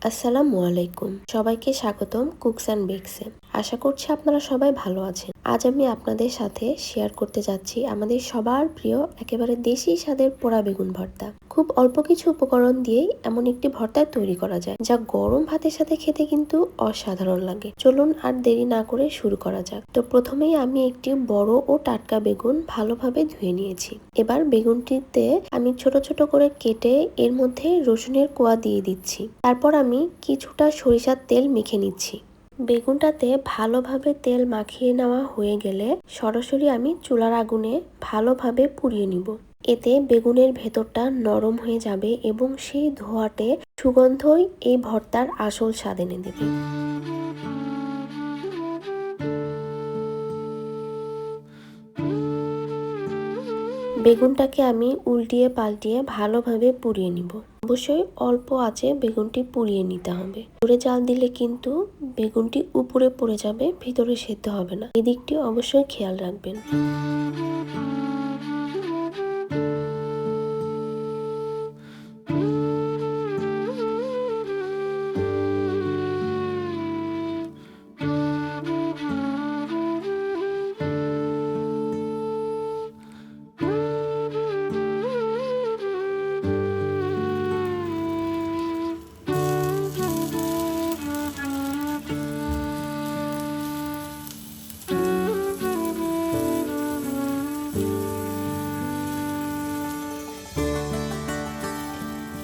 আসসালামু আলাইকুম, সবাইকে স্বাগতম কুকস অ্যান্ড বেকসে। আশা করছি আপনারা সবাই ভালো আছেন। আজ আমি আপনাদের সাথে শেয়ার করতে যাচ্ছি আমাদের সবার প্রিয় একেবারে দেশি স্বাদের পোড়া বেগুন ভর্তা। খুব অল্প কিছু উপকরণ দিয়েই এমন একটি ভর্তা তৈরি করা যায় যা গরম ভাতের সাথে খেতে কিন্তু অসাধারণ লাগে। চলুন আর দেরি না করে শুরু করা যাক। তো প্রথমেই আমি একটি বড় ও টাটকা বেগুন ভালোভাবে ধুয়ে নিয়েছি। এবার বেগুনটিতে আমি ছোট ছোট করে কেটে এর মধ্যে রসুনের কোয়া দিয়ে দিচ্ছি। তারপর আমি কিছুটা সরিষার তেল মেখে নিচ্ছি। বেগুনটাতে ভালোভাবে তেল মাখিয়ে নেওয়া হয়ে গেলে সরাসরি আমি চুলার আগুনে ভালোভাবে পুড়িয়ে নিব। এতে বেগুনের ভেতরটা নরম হয়ে যাবে এবং সেই ধোঁয়াটে সুগন্ধই এই ভর্তার আসল স্বাদ এনে দেবে। বেগুনটাকে আমি উল্টিয়ে পাল্টিয়ে ভালোভাবে পুড়িয়ে নিব। অবশ্যই অল্প আঁচে বেগুনটি পুড়িয়ে নিতে হবে। জোরে জাল দিলে কিন্তু বেগুনটি উপরে পড়ে যাবে, ভিতরে সেদ্ধ হবে না। এদিকটি অবশ্যই খেয়াল রাখবেন।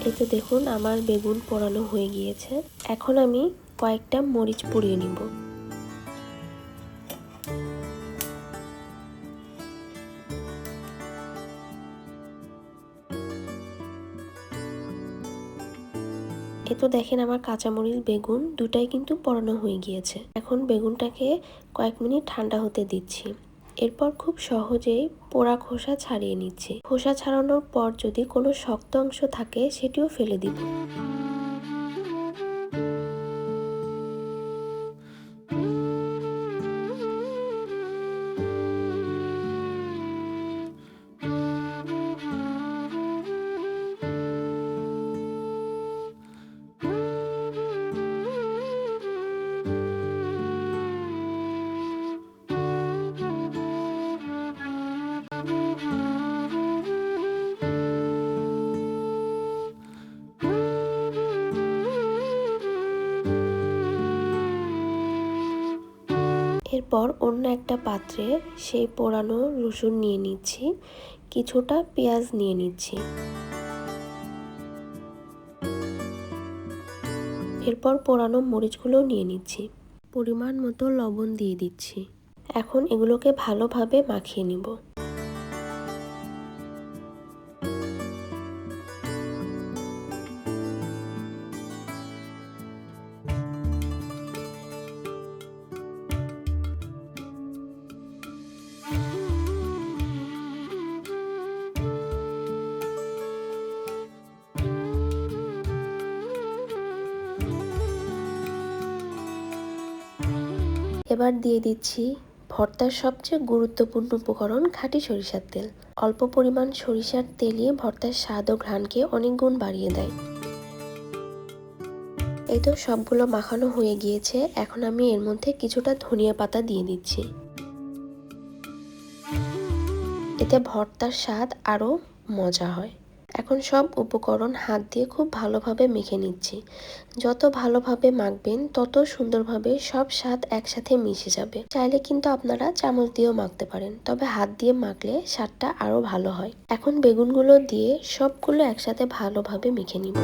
এই তো দেখুন আমার বেগুন পোড়ানো হয়ে গিয়েছে। এখন আমি কয়েকটা মরিচ পুড়িয়ে নিব। এ তো দেখেন আমার কাঁচামরিচ বেগুন দুটাই কিন্তু পোড়ানো হয়ে গিয়েছে। এখন বেগুনটাকে কয়েক মিনিট ঠান্ডা হতে দিচ্ছি। এরপর খুব সহজেই পোড়া খোসা ছাড়িয়ে নিচ্ছি। খোসা ছাড়ানোর পর যদি কোনো শক্ত অংশ থাকে সেটিও ফেলে দিব। এরপর অন্য একটা পাত্রে সেই পোড়ানো রসুন নিয়ে নিচ্ছি, কিছুটা পেঁয়াজ নিয়ে নিচ্ছি। এরপর পোড়ানো মরিচগুলো নিয়ে নিচ্ছি, পরিমাণ মতো লবণ দিয়ে দিচ্ছি। এখন এগুলোকে ভালোভাবে মাখিয়ে নিব। এবার দিয়ে দিচ্ছি ভর্তার সবচেয়ে গুরুত্বপূর্ণ উপকরণ খাঁটি সরিষার তেল। অল্প পরিমাণ সরিষার তেলই ভর্তার স্বাদ ও ঘ্রাণকে অনেক গুণ বাড়িয়ে দেয়। এই তো সবগুলো মাখানো হয়ে গিয়েছে। এখন আমি এর মধ্যে কিছুটা ধনিয়া পাতা দিয়ে দিচ্ছি। এতে ভর্তার স্বাদ আরো মজা হয়। এখন সব উপকরণ হাত দিয়ে খুব ভালোভাবে মেখে নিচ্ছি। যত ভালোভাবে মাখবেন তত সুন্দরভাবে সব স্বাদ একসাথে মিশে যাবে। চাইলে কিন্তু আপনারা চামচ দিয়েও মাখতে পারেন, তবে হাত দিয়ে মাখলে স্বাদটা আরো ভালো হয়। এখন বেগুনগুলো দিয়ে সবগুলো একসাথে ভালোভাবে মেখে নিব।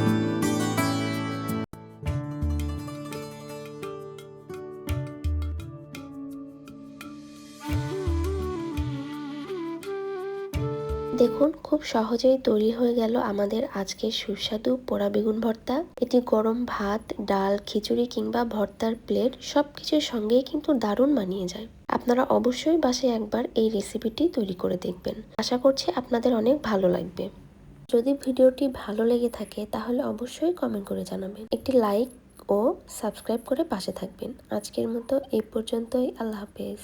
দেখুন খুব সহজেই তৈরি হয়ে গেল আমাদের আজকের সুস্বাদু পোড়া বেগুন ভর্তা। এটি গরম ভাত, ডাল, খিচুড়ি কিংবা ভর্তার প্লেট সবকিছুর সঙ্গেই কিন্তু দারুণ মানিয়ে যায়। আপনারা অবশ্যই বাসায় একবার এই রেসিপিটি তৈরি করে দেখবেন। আশা করছি আপনাদের অনেক ভালো লাগবে। যদি ভিডিওটি ভালো লেগে থাকে তাহলে অবশ্যই কমেন্ট করে জানাবেন। একটি লাইক ও সাবস্ক্রাইব করে পাশে থাকবেন। আজকের মতো এই পর্যন্তই। আল্লাহ হাফেজ।